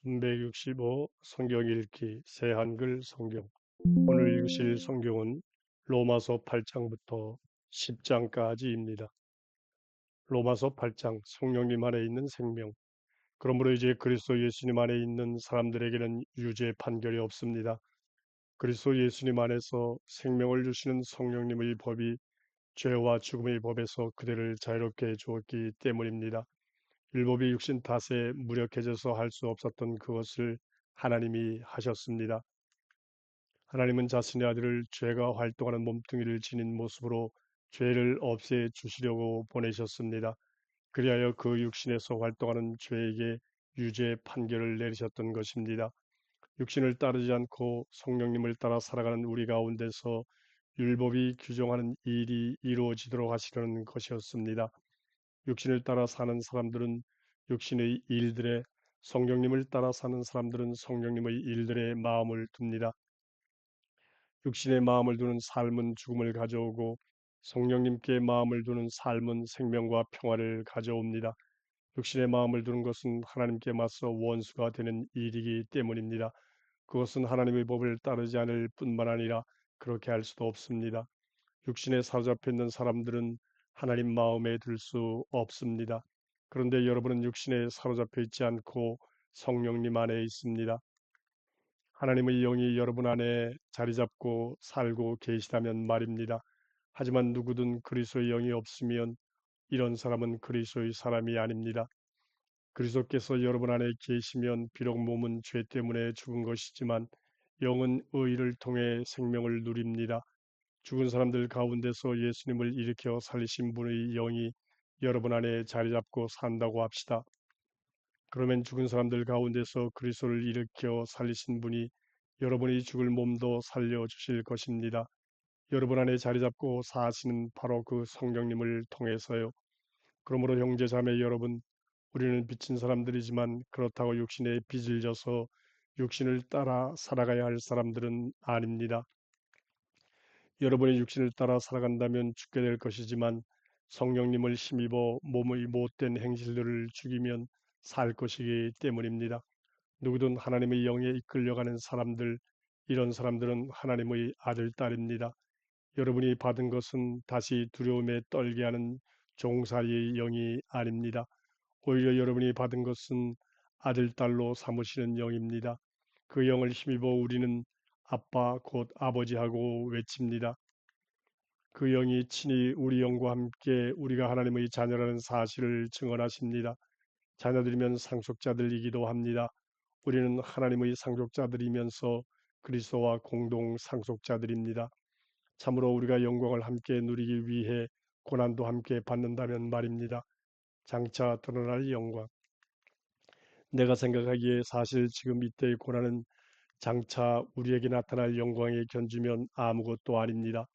365 성경 읽기 새 한글 성경. 오늘 읽으실 성경은 로마서 8장부터 10장까지입니다. 로마서 8장 성령님 안에 있는 생명. 그러므로 이제 그리스도 예수님 안에 있는 사람들에게는 유죄 판결이 없습니다. 그리스도 예수님 안에서 생명을 주시는 성령님의 법이 죄와 죽음의 법에서 그들을 자유롭게 해 주었기 때문입니다. 율법이 육신 탓에 무력해져서 할 수 없었던 그것을 하나님이 하셨습니다. 하나님은 자신의 아들을 죄가 활동하는 몸뚱이를 지닌 모습으로 죄를 없애 주시려고 보내셨습니다. 그리하여 그 육신에서 활동하는 죄에게 유죄 판결을 내리셨던 것입니다. 육신을 따르지 않고 성령님을 따라 살아가는 우리 가운데서 율법이 규정하는 일이 이루어지도록 하시려는 것이었습니다. 육신을 따라 사는 사람들은 육신의 일들에, 성령님을 따라 사는 사람들은 성령님의 일들에 마음을 둡니다. 육신의 마음을 두는 삶은 죽음을 가져오고 성령님께 마음을 두는 삶은 생명과 평화를 가져옵니다. 육신의 마음을 두는 것은 하나님께 맞서 원수가 되는 일이기 때문입니다. 그것은 하나님의 법을 따르지 않을 뿐만 아니라 그렇게 할 수도 없습니다. 육신에 사로잡혀 있는 사람들은 하나님 마음에 들 수 없습니다. 그런데 여러분은 육신에 사로잡혀 있지 않고 성령님 안에 있습니다. 하나님의 영이 여러분 안에 자리 잡고 살고 계시다면 말입니다. 하지만 누구든 그리스도의 영이 없으면 이런 사람은 그리스도의 사람이 아닙니다. 그리스도께서 여러분 안에 계시면 비록 몸은 죄 때문에 죽은 것이지만 영은 의를 통해 생명을 누립니다. 죽은 사람들 가운데서 예수님을 일으켜 살리신 분의 영이 여러분 안에 자리 잡고 산다고 합시다. 그러면 죽은 사람들 가운데서 그리스도를 일으켜 살리신 분이 여러분이 죽을 몸도 살려주실 것입니다. 여러분 안에 자리 잡고 사시는 바로 그 성령님을 통해서요. 그러므로 형제 자매 여러분, 우리는 빚진 사람들이지만 그렇다고 육신에 빚을 져서 육신을 따라 살아가야 할 사람들은 아닙니다. 여러분이 육신을 따라 살아간다면 죽게 될 것이지만 성령님을 힘입어 몸의 못된 행실들을 죽이면 살 것이기 때문입니다. 누구든 하나님의 영에 이끌려가는 사람들, 이런 사람들은 하나님의 아들, 딸입니다. 여러분이 받은 것은 다시 두려움에 떨게 하는 종살이의 영이 아닙니다. 오히려 여러분이 받은 것은 아들, 딸로 삼으시는 영입니다. 그 영을 힘입어 우리는 아빠 곧 아버지하고 외칩니다. 그 영이 친히 우리 영과 함께 우리가 하나님의 자녀라는 사실을 증언하십니다. 자녀들이면 상속자들이기도 합니다. 우리는 하나님의 상속자들이면서 그리스도와 공동 상속자들입니다. 참으로 우리가 영광을 함께 누리기 위해 고난도 함께 받는다면 말입니다. 장차 드러날 영광. 내가 생각하기에 사실 지금 이때의 고난은 장차 우리에게 나타날 영광에 견주면 아무것도 아닙니다.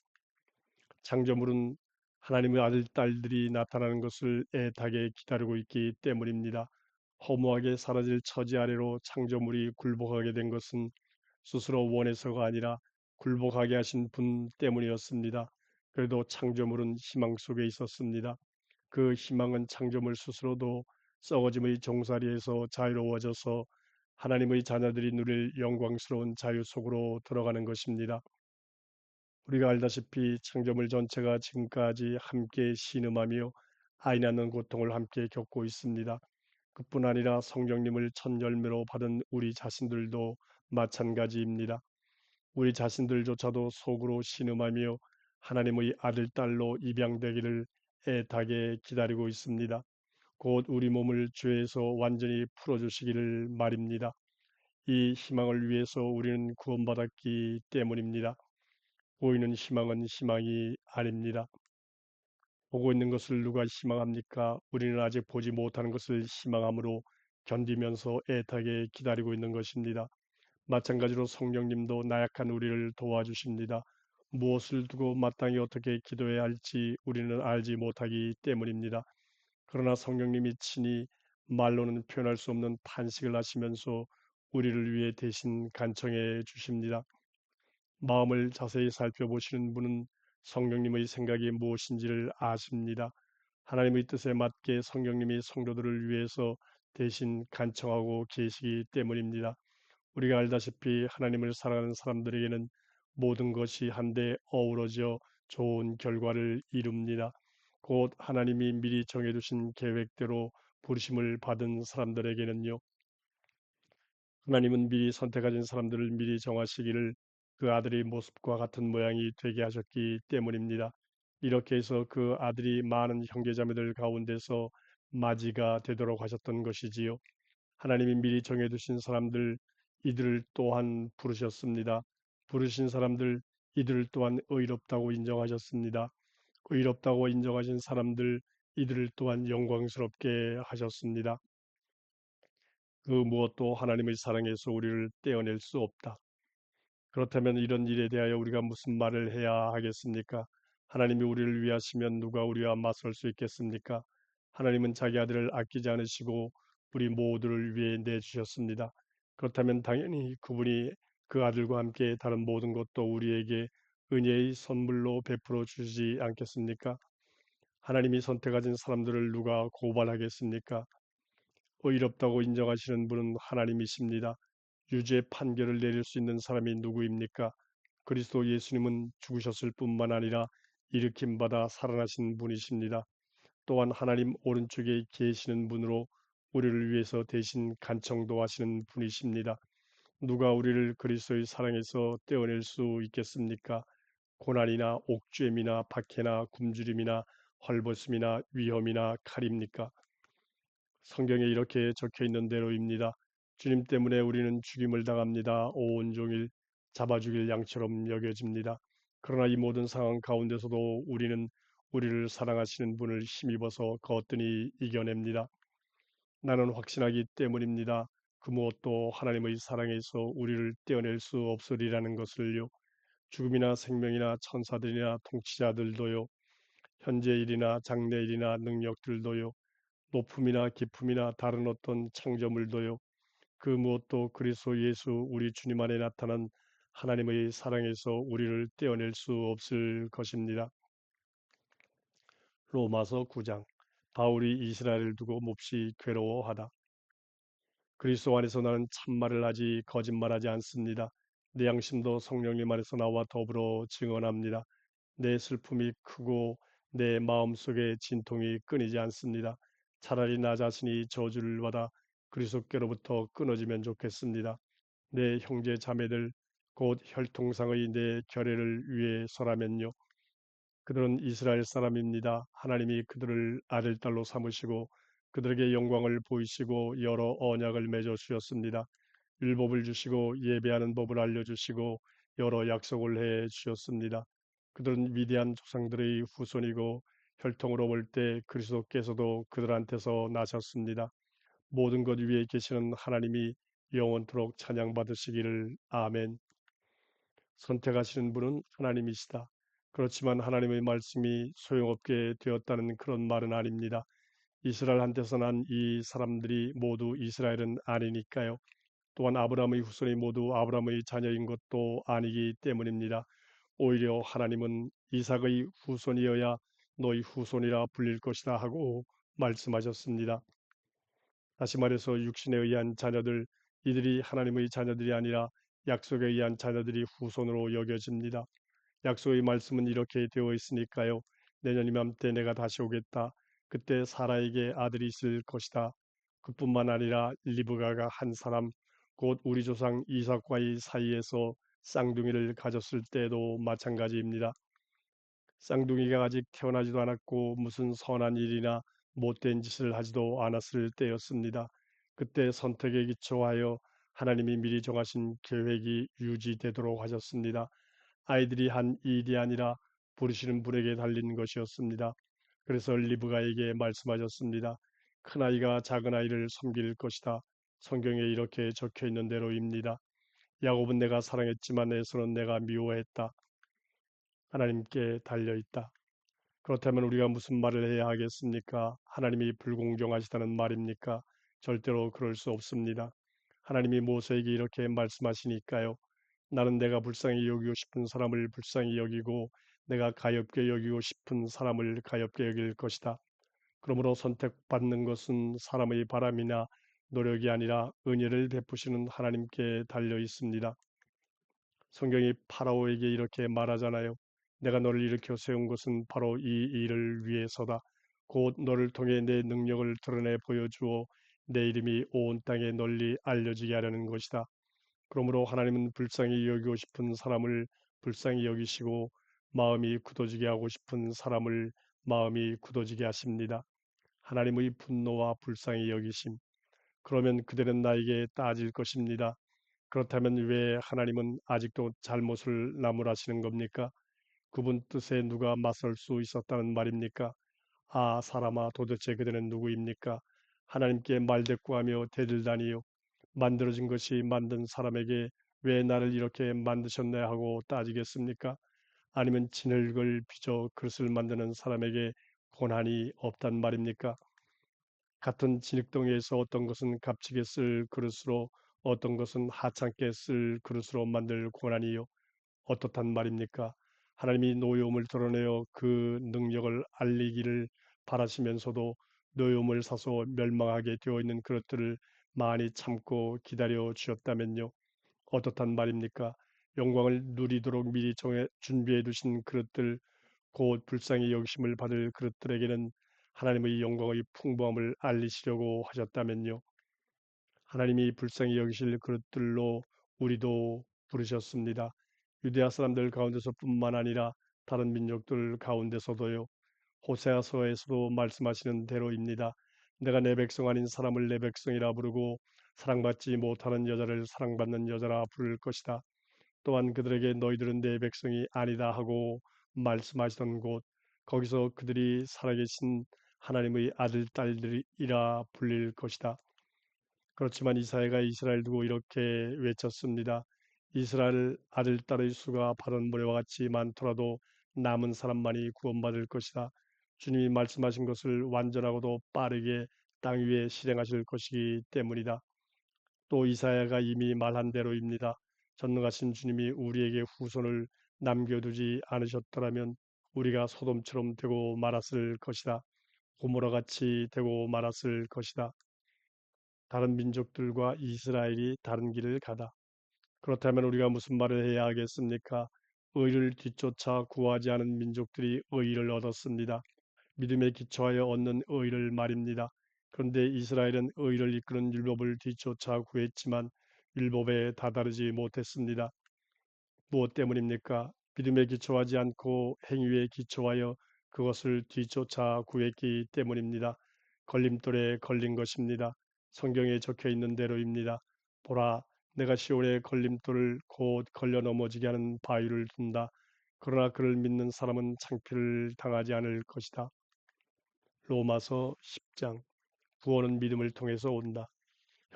창조물은 하나님의 아들, 딸들이 나타나는 것을 애타게 기다리고 있기 때문입니다. 허무하게 사라질 처지 아래로 창조물이 굴복하게 된 것은 스스로 원해서가 아니라 굴복하게 하신 분 때문이었습니다. 그래도 창조물은 희망 속에 있었습니다. 그 희망은 창조물 스스로도 썩어짐의 종살이에서 자유로워져서 하나님의 자녀들이 누릴 영광스러운 자유 속으로 들어가는 것입니다. 우리가 알다시피 창조물 전체가 지금까지 함께 신음하며 아이 낳는 고통을 함께 겪고 있습니다. 그뿐 아니라 성령님을 첫 열매로 받은 우리 자신들도 마찬가지입니다. 우리 자신들조차도 속으로 신음하며 하나님의 아들, 딸로 입양되기를 애타게 기다리고 있습니다. 곧 우리 몸을 죄에서 완전히 풀어주시기를 말입니다. 이 희망을 위해서 우리는 구원받았기 때문입니다. 보이는 희망은 희망이 아닙니다. 보고 있는 것을 누가 희망합니까? 우리는 아직 보지 못하는 것을 희망함으로 견디면서 애타게 기다리고 있는 것입니다. 마찬가지로 성령님도 나약한 우리를 도와주십니다. 무엇을 두고 마땅히 어떻게 기도해야 할지 우리는 알지 못하기 때문입니다. 그러나 성령님이 친히 말로는 표현할 수 없는 탄식을 하시면서 우리를 위해 대신 간청해 주십니다. 마음을 자세히 살펴보시는 분은 성령님의 생각이 무엇인지를 아십니다. 하나님의 뜻에 맞게 성령님이 성도들을 위해서 대신 간청하고 계시기 때문입니다. 우리가 알다시피 하나님을 사랑하는 사람들에게는 모든 것이 한데 어우러져 좋은 결과를 이룹니다. 곧 하나님이 미리 정해두신 계획대로 부르심을 받은 사람들에게는요. 하나님은 미리 선택하신 사람들을 미리 정하시기를 그 아들의 모습과 같은 모양이 되게 하셨기 때문입니다. 이렇게 해서 그 아들이 많은 형제자매들 가운데서 맞이가 되도록 하셨던 것이지요. 하나님이 미리 정해두신 사람들 이들을 또한 부르셨습니다. 부르신 사람들 이들을 또한 의롭다고 인정하셨습니다. 의롭다고 인정하신 사람들 이들을 또한 영광스럽게 하셨습니다. 그 무엇도 하나님의 사랑에서 우리를 떼어낼 수 없다. 그렇다면 이런 일에 대하여 우리가 무슨 말을 해야 하겠습니까? 하나님이 우리를 위하시면 누가 우리와 맞설 수 있겠습니까? 하나님은 자기 아들을 아끼지 않으시고 우리 모두를 위해 내주셨습니다. 그렇다면 당연히 그분이 그 아들과 함께 다른 모든 것도 우리에게 은혜의 선물로 베풀어 주시지 않겠습니까? 하나님이 선택하신 사람들을 누가 고발하겠습니까? 의롭다고 인정하시는 분은 하나님이십니다. 유죄 판결을 내릴 수 있는 사람이 누구입니까? 그리스도 예수님은 죽으셨을 뿐만 아니라 일으킴 받아 살아나신 분이십니다. 또한 하나님 오른쪽에 계시는 분으로 우리를 위해서 대신 간청도 하시는 분이십니다. 누가 우리를 그리스도의 사랑에서 떼어낼 수 있겠습니까? 고난이나 옥죄임이나 박해나 굶주림이나 헐벗음이나 위험이나 칼입니까? 성경에 이렇게 적혀 있는 대로입니다. 주님 때문에 우리는 죽임을 당합니다. 온종일 잡아 죽일 양처럼 여겨집니다. 그러나 이 모든 상황 가운데서도 우리는 우리를 사랑하시는 분을 힘입어서 거뜬히 이겨냅니다. 나는 확신하기 때문입니다. 그 무엇도 하나님의 사랑에서 우리를 떼어낼 수 없으리라는 것을요. 죽음이나 생명이나 천사들이나 통치자들도요. 현재 일이나 장래 일이나 능력들도요. 높음이나 깊음이나 다른 어떤 창조물도요. 그 무엇도 그리스도 예수 우리 주님 안에 나타난 하나님의 사랑에서 우리를 떼어낼 수 없을 것입니다. 로마서 9장 바울이 이스라엘을 두고 몹시 괴로워하다. 그리스도 안에서 나는 참말을 하지 거짓말하지 않습니다. 내 양심도 성령님 안에서 나와 더불어 증언합니다. 내 슬픔이 크고 내 마음속에 진통이 끊이지 않습니다. 차라리 나 자신이 저주를 받아 그리스도께로부터 끊어지면 좋겠습니다. 내 형제 자매들 곧 혈통상의 내 결례를 위해서라면요. 그들은 이스라엘 사람입니다. 하나님이 그들을 아들 딸로 삼으시고 그들에게 영광을 보이시고 여러 언약을 맺어 주셨습니다. 율법을 주시고 예배하는 법을 알려주시고 여러 약속을 해 주셨습니다. 그들은 위대한 조상들의 후손이고 혈통으로 볼 때 그리스도께서도 그들한테서 나셨습니다. 모든 것 위에 계시는 하나님이 영원토록 찬양받으시기를 아멘. 선택하시는 분은 하나님이시다. 그렇지만 하나님의 말씀이 소용없게 되었다는 그런 말은 아닙니다. 이스라엘한테서 난 이 사람들이 모두 이스라엘은 아니니까요. 또한 아브라함의 후손이 모두 아브라함의 자녀인 것도 아니기 때문입니다. 오히려 하나님은 이삭의 후손이어야 너희 후손이라 불릴 것이다 하고 말씀하셨습니다. 다시 말해서 육신에 의한 자녀들, 이들이 하나님의 자녀들이 아니라 약속에 의한 자녀들이 후손으로 여겨집니다. 약속의 말씀은 이렇게 되어 있으니까요. 내년 이맘때 내가 다시 오겠다. 그때 사라에게 아들이 있을 것이다. 그뿐만 아니라 리브가가 한 사람, 곧 우리 조상 이삭과의 사이에서 쌍둥이를 가졌을 때도 마찬가지입니다. 쌍둥이가 아직 태어나지도 않았고 무슨 선한 일이나 못된 짓을 하지도 않았을 때였습니다. 그때 선택에 기초하여 하나님이 미리 정하신 계획이 유지되도록 하셨습니다. 아이들이 한 일이 아니라 부르시는 분에게 달린 것이었습니다. 그래서 리브가에게 말씀하셨습니다. 큰아이가 작은아이를 섬길 것이다. 성경에 이렇게 적혀 있는 대로입니다. 야곱은 내가 사랑했지만 에서는 내가 미워했다. 하나님께 달려있다. 그렇다면 우리가 무슨 말을 해야 하겠습니까? 하나님이 불공정하시다는 말입니까? 절대로 그럴 수 없습니다. 하나님이 모세에게 이렇게 말씀하시니까요. 나는 내가 불쌍히 여기고 싶은 사람을 불쌍히 여기고 내가 가엾게 여기고 싶은 사람을 가엾게 여길 것이다. 그러므로 선택받는 것은 사람의 바람이나 노력이 아니라 은혜를 베푸시는 하나님께 달려 있습니다. 성경이 파라오에게 이렇게 말하잖아요. 내가 너를 일으켜 세운 것은 바로 이 일을 위해서다. 곧 너를 통해 내 능력을 드러내 보여주어 내 이름이 온 땅에 널리 알려지게 하려는 것이다. 그러므로 하나님은 불쌍히 여기고 싶은 사람을 불쌍히 여기시고 마음이 굳어지게 하고 싶은 사람을 마음이 굳어지게 하십니다. 하나님의 분노와 불쌍히 여기심. 그러면 그들은 나에게 따질 것입니다. 그렇다면 왜 하나님은 아직도 잘못을 나무라시는 겁니까? 그분 뜻에 누가 맞설 수 있었다는 말입니까? 아, 사람아, 도대체 그대는 누구입니까? 하나님께 말대꾸하며 대들다니요. 만들어진 것이 만든 사람에게 왜 나를 이렇게 만드셨네 하고 따지겠습니까? 아니면 진흙을 빚어 그릇을 만드는 사람에게 고난이 없단 말입니까? 같은 진흙덩이에서 어떤 것은 값지게 쓸 그릇으로 어떤 것은 하찮게 쓸 그릇으로 만들 고난이요. 어떻단 말입니까? 하나님이 노여움을 드러내어 그 능력을 알리기를 바라시면서도 노여움을 사서 멸망하게 되어 있는 그릇들을 많이 참고 기다려 주셨다면요. 어떻단 말입니까? 영광을 누리도록 미리 준비해 두신 그릇들, 곧 불쌍히 여기심을 받을 그릇들에게는 하나님의 영광의 풍부함을 알리시려고 하셨다면요. 하나님이 불쌍히 여기실 그릇들로 우리도 부르셨습니다. 유대아 사람들 가운데서뿐만 아니라 다른 민족들 가운데서도요. 호세아서에서도 말씀하시는 대로입니다. 내가 내 백성 아닌 사람을 내 백성이라 부르고 사랑받지 못하는 여자를 사랑받는 여자라 부를 것이다. 또한 그들에게 너희들은 내 백성이 아니다 하고 말씀하시던 곳 거기서 그들이 살아계신 하나님의 아들 딸들이라 불릴 것이다. 그렇지만 이사야가 이스라엘 두고 이렇게 외쳤습니다. 이스라엘 아들 딸의 수가 바른 모래와 같이 많더라도 남은 사람만이 구원받을 것이다. 주님이 말씀하신 것을 완전하고도 빠르게 땅 위에 실행하실 것이기 때문이다. 또 이사야가 이미 말한 대로입니다. 전능하신 주님이 우리에게 후손을 남겨두지 않으셨더라면 우리가 소돔처럼 되고 말았을 것이다. 고모라 같이 되고 말았을 것이다. 다른 민족들과 이스라엘이 다른 길을 가다. 그렇다면 우리가 무슨 말을 해야 하겠습니까? 의를 뒤쫓아 구하지 않은 민족들이 의를 얻었습니다. 믿음에 기초하여 얻는 의를 말입니다. 그런데 이스라엘은 의를 이끄는 율법을 뒤쫓아 구했지만 율법에 다다르지 못했습니다. 무엇 때문입니까? 믿음에 기초하지 않고 행위에 기초하여 그것을 뒤쫓아 구했기 때문입니다. 걸림돌에 걸린 것입니다. 성경에 적혀 있는 대로입니다. 보라, 내가 시온에 걸림돌을 곧 걸려 넘어지게 하는 바위를 둔다. 그러나 그를 믿는 사람은 창피를 당하지 않을 것이다. 로마서 10장. 구원은 믿음을 통해서 온다.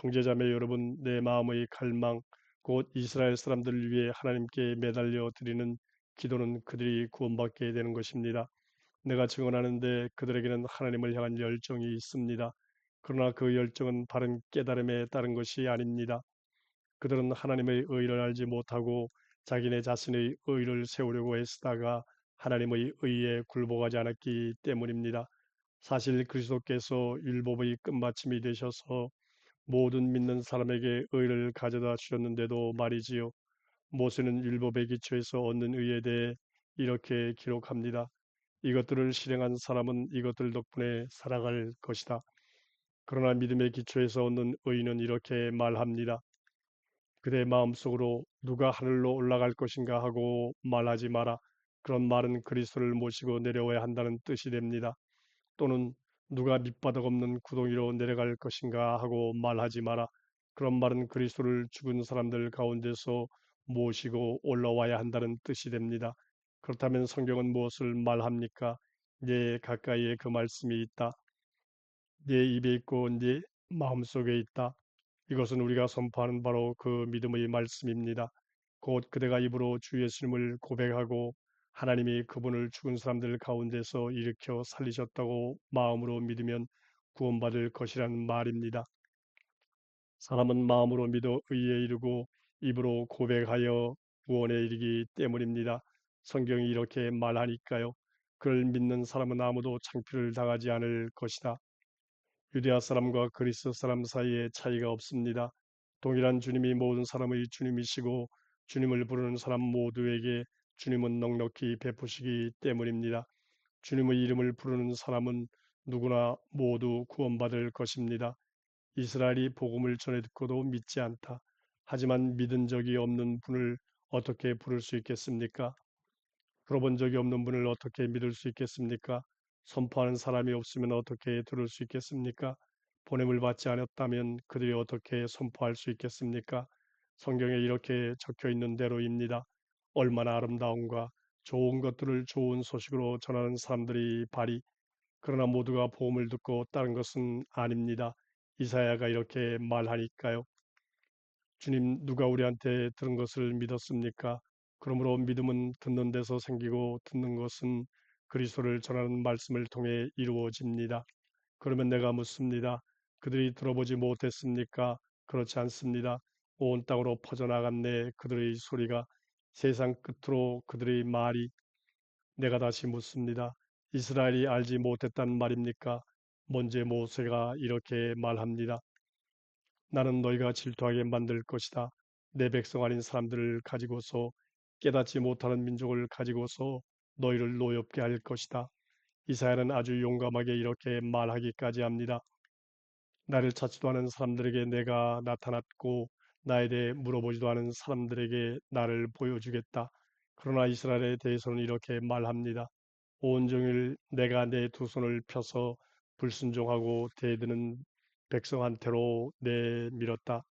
형제자매 여러분, 내 마음의 갈망, 곧 이스라엘 사람들을 위해 하나님께 매달려 드리는 기도는 그들이 구원받게 되는 것입니다. 내가 증언하는데 그들에게는 하나님을 향한 열정이 있습니다. 그러나 그 열정은 바른 깨달음에 따른 것이 아닙니다. 그들은 하나님의 의를 알지 못하고 자기네 자신의 의를 세우려고 애쓰다가 하나님의 의에 굴복하지 않았기 때문입니다. 사실 그리스도께서 율법의 끝마침이 되셔서 모든 믿는 사람에게 의를 가져다 주셨는데도 말이지요. 모세는 율법의 기초에서 얻는 의에 대해 이렇게 기록합니다. 이것들을 실행한 사람은 이것들 덕분에 살아갈 것이다. 그러나 믿음의 기초에서 얻는 의는 이렇게 말합니다. 그대 마음속으로 누가 하늘로 올라갈 것인가 하고 말하지 마라. 그런 말은 그리스도를 모시고 내려와야 한다는 뜻이 됩니다. 또는 누가 밑바닥 없는 구덩이로 내려갈 것인가 하고 말하지 마라. 그런 말은 그리스도를 죽은 사람들 가운데서 모시고 올라와야 한다는 뜻이 됩니다. 그렇다면 성경은 무엇을 말합니까? 네 가까이에 그 말씀이 있다. 네 입에 있고 네 마음속에 있다. 이것은 우리가 선포하는 바로 그 믿음의 말씀입니다. 곧 그대가 입으로 주 예수님을 고백하고 하나님이 그분을 죽은 사람들 가운데서 일으켜 살리셨다고 마음으로 믿으면 구원받을 것이라는 말입니다. 사람은 마음으로 믿어 의에 이르고 입으로 고백하여 구원에 이르기 때문입니다. 성경이 이렇게 말하니까요. 그를 믿는 사람은 아무도 창피를 당하지 않을 것이다. 유대아 사람과 그리스 사람 사이에 차이가 없습니다. 동일한 주님이 모든 사람의 주님이시고 주님을 부르는 사람 모두에게 주님은 넉넉히 베푸시기 때문입니다. 주님의 이름을 부르는 사람은 누구나 모두 구원받을 것입니다. 이스라엘이 복음을 전해 듣고도 믿지 않다. 하지만 믿은 적이 없는 분을 어떻게 부를 수 있겠습니까? 들어본 적이 없는 분을 어떻게 믿을 수 있겠습니까? 선포하는 사람이 없으면 어떻게 들을 수 있겠습니까? 보냄을 받지 않았다면 그들이 어떻게 선포할 수 있겠습니까? 성경에 이렇게 적혀 있는 대로입니다. 얼마나 아름다운가 좋은 것들을 좋은 소식으로 전하는 사람들이 바리 그러나 모두가 복음을 듣고 따른 것은 아닙니다. 이사야가 이렇게 말하니까요. 주님 누가 우리한테 들은 것을 믿었습니까? 그러므로 믿음은 듣는 데서 생기고 듣는 것은 그리스도를 전하는 말씀을 통해 이루어집니다. 그러면 내가 묻습니다. 그들이 들어보지 못했습니까? 그렇지 않습니다. 온 땅으로 퍼져나갔네 그들의 소리가 세상 끝으로 그들의 말이 내가 다시 묻습니다. 이스라엘이 알지 못했단 말입니까? 먼저 모세가 이렇게 말합니다. 나는 너희가 질투하게 만들 것이다. 내 백성 아닌 사람들을 가지고서 깨닫지 못하는 민족을 가지고서 너희를 노엽게 할 것이다. 이사야는 아주 용감하게 이렇게 말하기까지 합니다. 나를 찾지도 않은 사람들에게 내가 나타났고 나에 대해 물어보지도 않은 사람들에게 나를 보여주겠다. 그러나 이스라엘에 대해서는 이렇게 말합니다. 온종일 내가 내 두 손을 펴서 불순종하고 대드는 백성한테로 내밀었다.